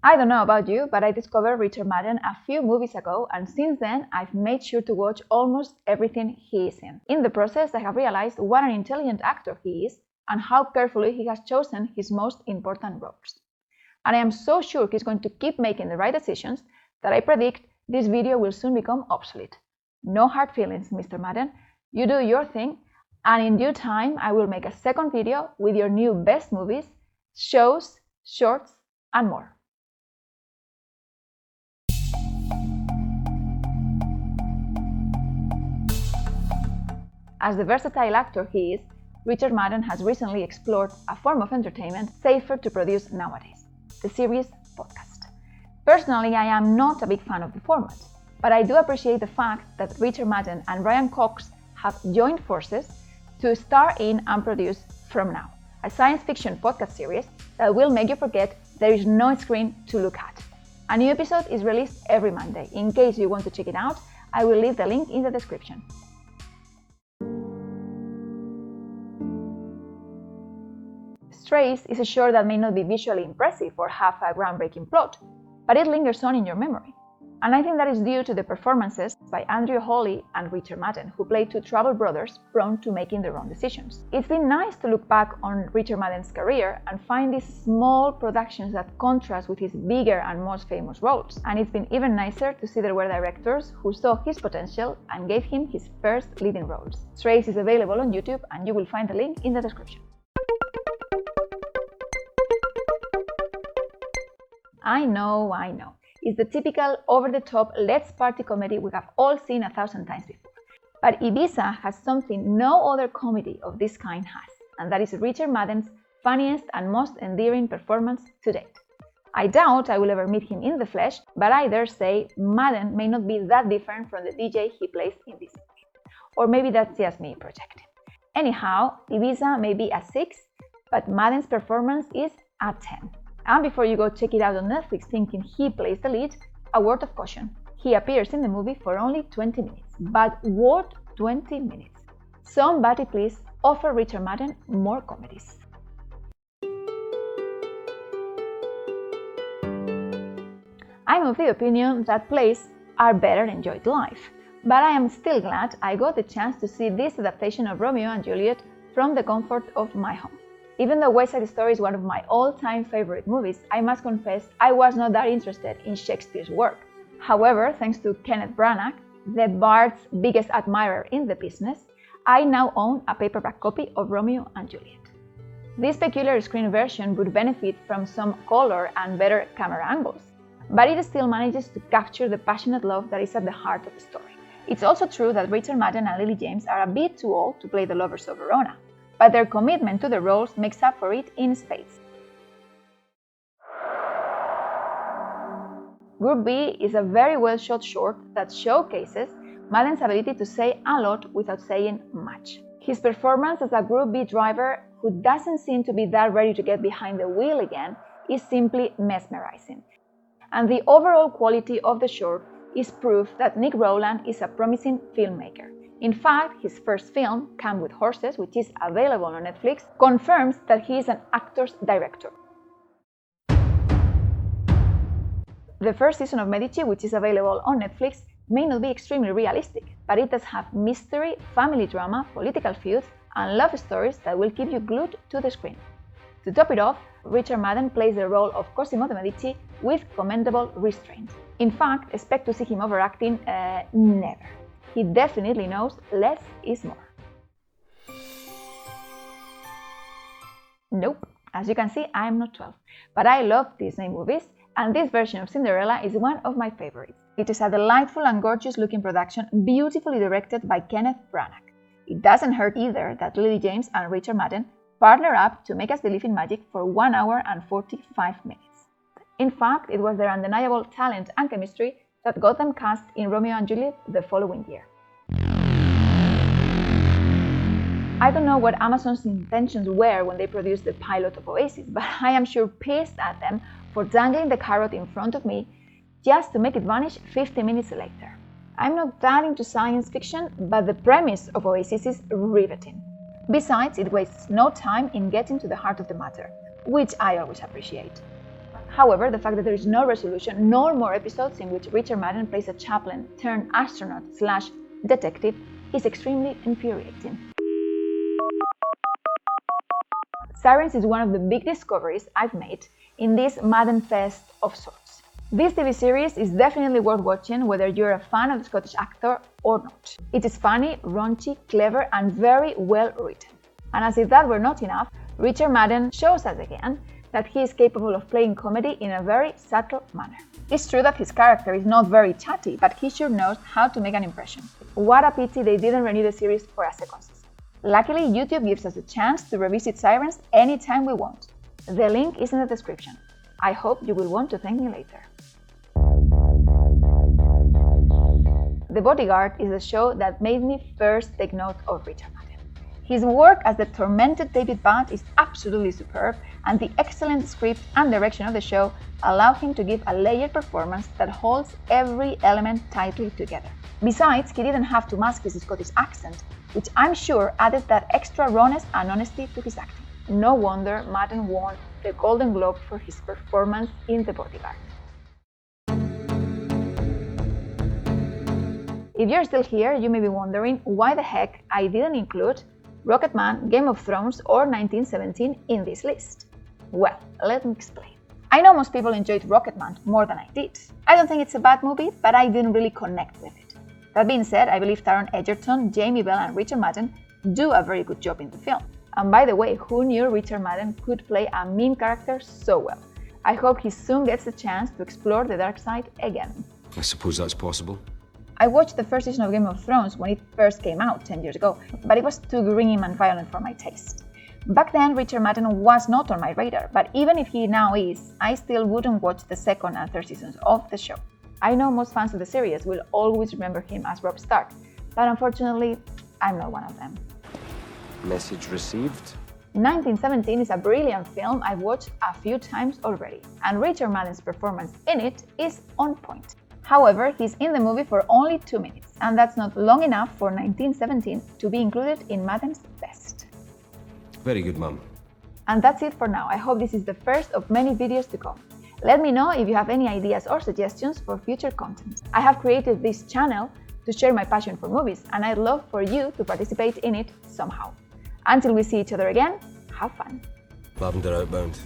I don't know about you, but I discovered Richard Madden a few movies ago, and since then I've made sure to watch almost everything he is in. In the process, I have realized what an intelligent actor he is and how carefully he has chosen his most important roles. And I am so sure he's going to keep making the right decisions that I predict this video will soon become obsolete. No hard feelings, Mr. Madden. You do your thing, and in due time I will make a second video with your new best movies, shows, shorts, and more. As the versatile actor he is, Richard Madden has recently explored a form of entertainment safer to produce nowadays, the series podcast. Personally, I am not a big fan of the format, but I do appreciate the fact that Richard Madden and Ryan Cox have joined forces to star in and produce From Now, a science fiction podcast series that will make you forget there is no screen to look at. A new episode is released every Monday. In case you want to check it out, I will leave the link in the description. Strays is a short that may not be visually impressive or have a groundbreaking plot, but it lingers on in your memory. And I think that is due to the performances by Andrew Hawley and Richard Madden, who play two troubled brothers prone to making the wrong decisions. It's been nice to look back on Richard Madden's career and find these small productions that contrast with his bigger and most famous roles. And it's been even nicer to see there were directors who saw his potential and gave him his first leading roles. Strays is available on YouTube, and you will find the link in the description. I know. It's the typical over-the-top let's party comedy we have all seen 1,000 times before. But Ibiza has something no other comedy of this kind has, and that is Richard Madden's funniest and most endearing performance to date. I doubt I will ever meet him in the flesh, but I dare say Madden may not be that different from the DJ he plays in this movie. Or maybe that's just me projecting. Anyhow, Ibiza may be a 6, but Madden's performance is a 10. And before you go check it out on Netflix thinking he plays the lead, a word of caution. He appears in the movie for only 20 minutes. But what 20 minutes? Somebody please offer Richard Madden more comedies. I'm of the opinion that plays are better enjoyed live. But I am still glad I got the chance to see this adaptation of Romeo and Juliet from the comfort of my home. Even though West Side Story is one of my all-time favorite movies, I must confess I was not that interested in Shakespeare's work. However, thanks to Kenneth Branagh, the Bard's biggest admirer in the business, I now own a paperback copy of Romeo and Juliet. This peculiar screen version would benefit from some color and better camera angles, but it still manages to capture the passionate love that is at the heart of the story. It's also true that Richard Madden and Lily James are a bit too old to play the lovers of Verona, but their commitment to the roles makes up for it in spades. Group B is a very well shot short that showcases Madden's ability to say a lot without saying much. His performance as a Group B driver who doesn't seem to be that ready to get behind the wheel again is simply mesmerizing. And the overall quality of the short is proof that Nick Rowland is a promising filmmaker. In fact, his first film, Camp with Horses, which is available on Netflix, confirms that he is an actor's director. The first season of Medici, which is available on Netflix, may not be extremely realistic, but it does have mystery, family drama, political feuds, and love stories that will keep you glued to the screen. To top it off, Richard Madden plays the role of Cosimo de' Medici with commendable restraint. In fact, expect to see him overacting never. He definitely knows less is more. Nope, as you can see, I am not 12, but I love Disney movies, and this version of Cinderella is one of my favorites. It is a delightful and gorgeous looking production, beautifully directed by Kenneth Branagh. It doesn't hurt either that Lily James and Richard Madden partner up to make us believe in magic for 1 hour and 45 minutes. In fact, it was their undeniable talent and chemistry that got them cast in Romeo and Juliet the following year. I don't know what Amazon's intentions were when they produced the pilot of Oasis, but I am sure pissed at them for dangling the carrot in front of me just to make it vanish 50 minutes later. I'm not that into science fiction, but the premise of Oasis is riveting. Besides, it wastes no time in getting to the heart of the matter, which I always appreciate. However, the fact that there is no resolution nor more episodes in which Richard Madden plays a chaplain turned astronaut / detective is extremely infuriating. Sirens is one of the big discoveries I've made in this Madden fest of sorts. This TV series is definitely worth watching whether you're a fan of the Scottish actor or not. It is funny, raunchy, clever and very well written. And as if that were not enough, Richard Madden shows us again that he is capable of playing comedy in a very subtle manner. It's true that his character is not very chatty, but he sure knows how to make an impression. What a pity they didn't renew the series for a second season. Luckily, YouTube gives us a chance to revisit Sirens anytime we want. The link is in the description. I hope you will want to thank me later. The Bodyguard is the show that made me first take note of Richard Madden. His work as the tormented David Butt is absolutely superb, and the excellent script and direction of the show allow him to give a layered performance that holds every element tightly together. Besides, he didn't have to mask his Scottish accent, which I'm sure added that extra rawness and honesty to his acting. No wonder Madden won the Golden Globe for his performance in The Bodyguard. If you're still here, you may be wondering why the heck I didn't include Rocketman, Game of Thrones or 1917 in this list. Well, let me explain. I know most people enjoyed Rocketman more than I did. I don't think it's a bad movie, but I didn't really connect with it. That being said, I believe Taron Egerton, Jamie Bell and Richard Madden do a very good job in the film. And by the way, who knew Richard Madden could play a mean character so well? I hope he soon gets the chance to explore the dark side again. I suppose that's possible. I watched the first season of Game of Thrones when it first came out 10 years ago, but it was too grim and violent for my taste. Back then, Richard Madden was not on my radar, but even if he now is, I still wouldn't watch the second and third seasons of the show. I know most fans of the series will always remember him as Robb Stark, but unfortunately, I'm not one of them. Message received. 1917 is a brilliant film I've watched a few times already, and Richard Madden's performance in it is on point. However, he's in the movie for only 2 minutes, and that's not long enough for 1917 to be included in Madden's best. Very good, Mum. And that's it for now. I hope this is the first of many videos to come. Let me know if you have any ideas or suggestions for future content. I have created this channel to share my passion for movies, and I'd love for you to participate in it somehow. Until we see each other again, have fun. Lavender outbound.